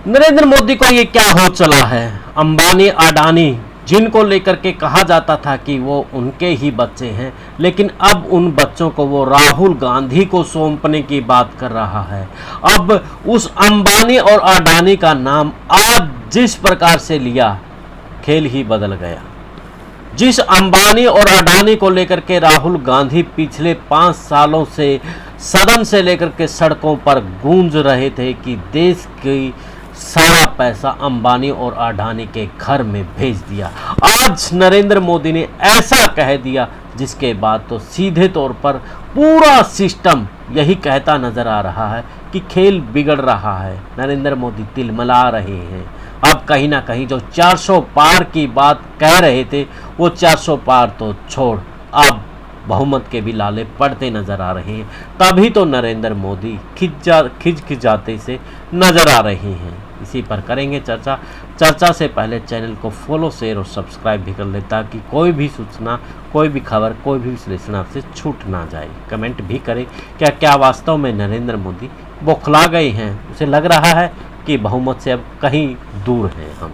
नरेंद्र मोदी को ये क्या हो चला है। अंबानी अडानी जिनको लेकर के कहा जाता था कि वो उनके ही बच्चे हैं, लेकिन अब उन बच्चों को वो राहुल गांधी को सौंपने की बात कर रहा है। अब उस अंबानी और अडानी का नाम आज जिस प्रकार से लिया, खेल ही बदल गया। जिस अंबानी और अडानी को लेकर के राहुल गांधी पिछले 5 सालों से सदन से लेकर के सड़कों पर गूंज रहे थे कि देश की सारा पैसा अंबानी और अडानी के घर में भेज दिया, आज नरेंद्र मोदी ने ऐसा कह दिया, जिसके बाद तो सीधे तौर पर पूरा सिस्टम यही कहता नजर आ रहा है कि खेल बिगड़ रहा है। नरेंद्र मोदी तिलमिला रहे हैं। अब कहीं ना कहीं जो 400 पार की बात कह रहे थे, वो 400 पार तो छोड़, अब बहुमत के भी लाले पड़ते नजर आ रहे हैं। तभी तो नरेंद्र मोदी खिजाते से नजर आ रहे हैं। इसी पर करेंगे चर्चा से पहले चैनल को फॉलो, शेयर और सब्सक्राइब भी कर ले, ताकि कोई भी सूचना, कोई भी खबर, कोई भी विश्लेषण आपसे छूट ना जाए। कमेंट भी करें, क्या वास्तव में नरेंद्र मोदी बौखला गए हैं। उसे लग रहा है कि बहुमत से अब कहीं दूर हैं हम।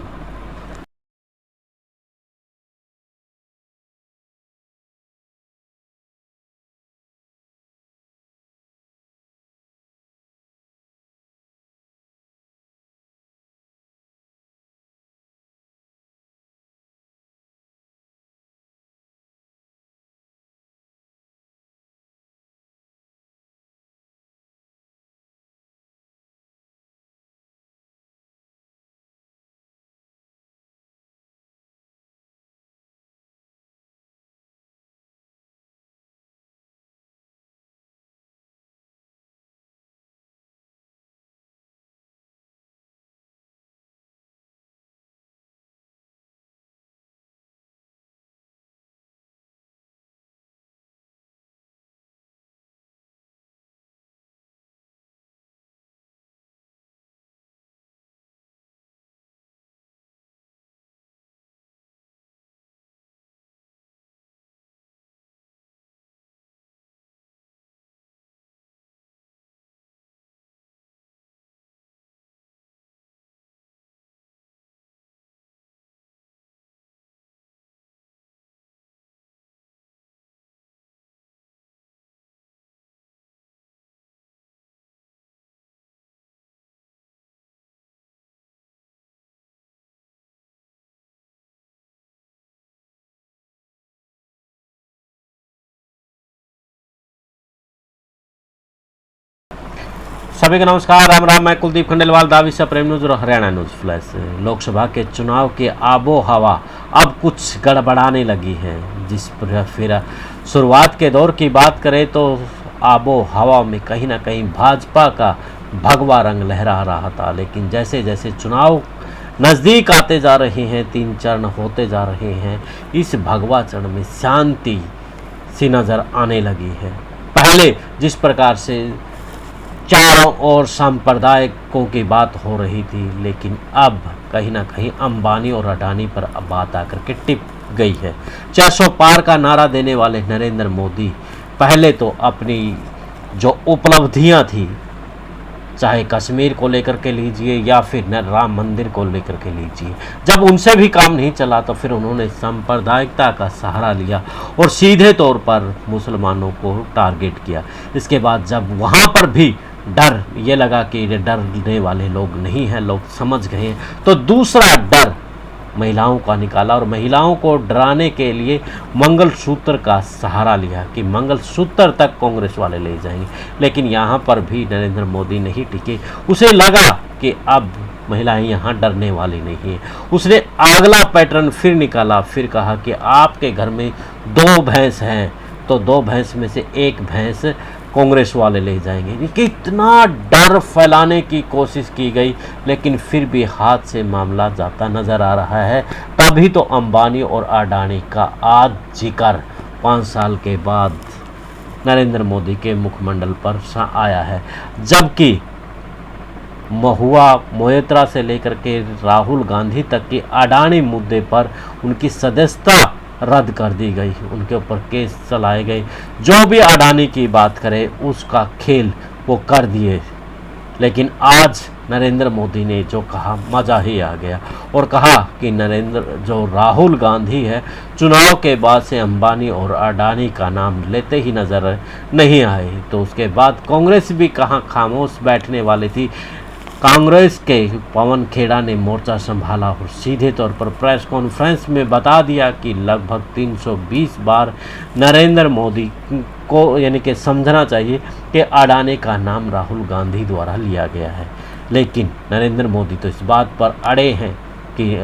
सभी को नमस्कार, राम राम। मैं कुलदीप खंडेलवाल, दाविशा प्रेम न्यूज और हरियाणा न्यूज फ्लैश। लोकसभा के चुनाव के आबो हवा अब कुछ गड़बड़ाने लगी है। जिस पर फिर शुरुआत के दौर की बात करें तो आबो हवा में कहीं ना कहीं भाजपा का भगवा रंग लहरा रहा था, लेकिन जैसे जैसे चुनाव नज़दीक आते जा रहे हैं, 3 चरण होते जा रहे हैं, इस भगवा चरण में शांति सी नज़र आने लगी है। पहले जिस प्रकार से चारों ओर सांप्रदायिकों की बात हो रही थी, लेकिन अब कहीं ना कहीं अंबानी और अडानी पर अब बात आकर के टिप गई है। 400 पार का नारा देने वाले नरेंद्र मोदी पहले तो अपनी जो उपलब्धियां थी, चाहे कश्मीर को लेकर के लीजिए या फिर राम मंदिर को लेकर के लीजिए, जब उनसे भी काम नहीं चला तो फिर उन्होंने सांप्रदायिकता का सहारा लिया और सीधे तौर पर मुसलमानों को टारगेट किया। इसके बाद जब वहाँ पर भी डर ये लगा कि ये डरने वाले लोग नहीं हैं, लोग समझ गए हैं, तो दूसरा डर महिलाओं का निकाला और महिलाओं को डराने के लिए मंगलसूत्र का सहारा लिया कि मंगलसूत्र तक कांग्रेस वाले ले जाएंगे। लेकिन यहाँ पर भी नरेंद्र मोदी नहीं टिके। उसे लगा कि अब महिलाएं यहाँ डरने वाली नहीं है। उसने अगला पैटर्न फिर निकाला, फिर कहा कि आपके घर में 2 भैंस हैं तो 2 भैंस में से 1 भैंस कांग्रेस वाले ले जाएंगे। कितना डर फैलाने की कोशिश की गई, लेकिन फिर भी हाथ से मामला जाता नज़र आ रहा है। तभी तो अंबानी और अडानी का आज जिक्र 5 साल के बाद नरेंद्र मोदी के मुखमंडल पर आया है, जबकि महुआ मोएत्रा से लेकर के राहुल गांधी तक की अडानी मुद्दे पर उनकी सदस्यता रद्द कर दी गई, उनके ऊपर केस चलाए गए। जो भी अडानी की बात करे उसका खेल वो कर दिए। लेकिन आज नरेंद्र मोदी ने जो कहा मज़ा ही आ गया और कहा कि जो राहुल गांधी है चुनाव के बाद से अंबानी और अडानी का नाम लेते ही नज़र नहीं आए। तो उसके बाद कांग्रेस भी कहाँ खामोश बैठने वाली थी। कांग्रेस के पवन खेड़ा ने मोर्चा संभाला और सीधे तौर पर प्रेस कॉन्फ्रेंस में बता दिया कि लगभग 320 बार नरेंद्र मोदी को यानी कि समझना चाहिए कि अडानी का नाम राहुल गांधी द्वारा लिया गया है। लेकिन नरेंद्र मोदी तो इस बात पर अड़े हैं कि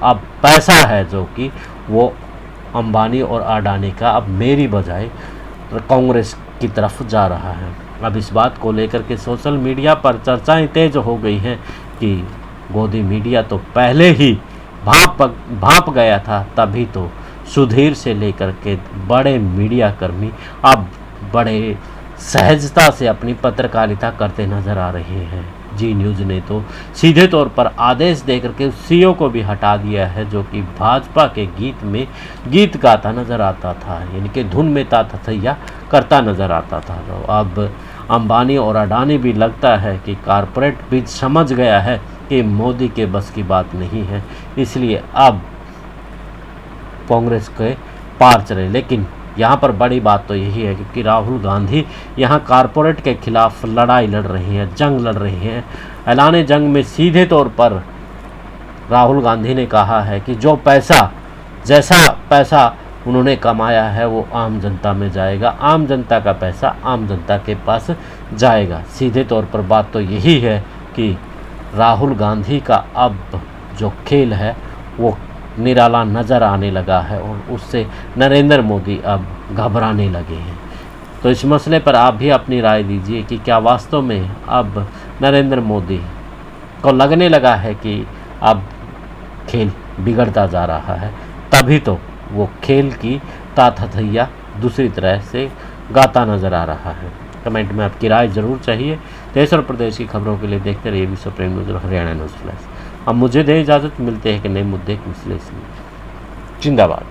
अब पैसा है जो कि वो अंबानी और अडानी का अब मेरी बजाय कांग्रेस की तरफ जा रहा है। अब इस बात को लेकर के सोशल मीडिया पर चर्चाएं तेज हो गई हैं कि गोदी मीडिया तो पहले ही भाप गया था, तभी तो सुधीर से लेकर के बड़े मीडिया कर्मी अब बड़े सहजता से अपनी पत्रकारिता करते नज़र आ रहे हैं। जी न्यूज़ ने तो सीधे तौर पर आदेश देकर के सीईओ को भी हटा दिया है, जो कि भाजपा के गीत में गीत गाता नज़र आता था, यानी कि धुन में तातथैया करता नज़र आता था। तो अब अंबानी और अडानी भी लगता है कि कारपोरेट भी समझ गया है कि मोदी के बस की बात नहीं है, इसलिए अब कांग्रेस के पार चले। लेकिन यहाँ पर बड़ी बात तो यही है कि राहुल गांधी यहाँ कारपोरेट के खिलाफ लड़ाई लड़ रही हैं, जंग लड़ रही हैं। ऐलान जंग में सीधे तौर पर राहुल गांधी ने कहा है कि जैसा पैसा उन्होंने कमाया है वो आम जनता में जाएगा, आम जनता का पैसा आम जनता के पास जाएगा। सीधे तौर पर बात तो यही है कि राहुल गांधी का अब जो खेल है वो निराला नज़र आने लगा है और उससे नरेंद्र मोदी अब घबराने लगे हैं। तो इस मसले पर आप भी अपनी राय दीजिए कि क्या वास्तव में अब नरेंद्र मोदी को लगने लगा है कि अब खेल बिगड़ता जा रहा है, तभी तो वो खेल की तातथैया दूसरी तरह से गाता नज़र आ रहा है। कमेंट में आपकी राय ज़रूर चाहिए। देश और प्रदेश की खबरों के लिए देखते रहिए विश्व प्रेम न्यूज़ और हरियाणा न्यूज़ फ्लैश। अब मुझे दे इजाज़त, मिलते हैं कि नए मुद्दे के विश्लेषण। जिंदाबाद।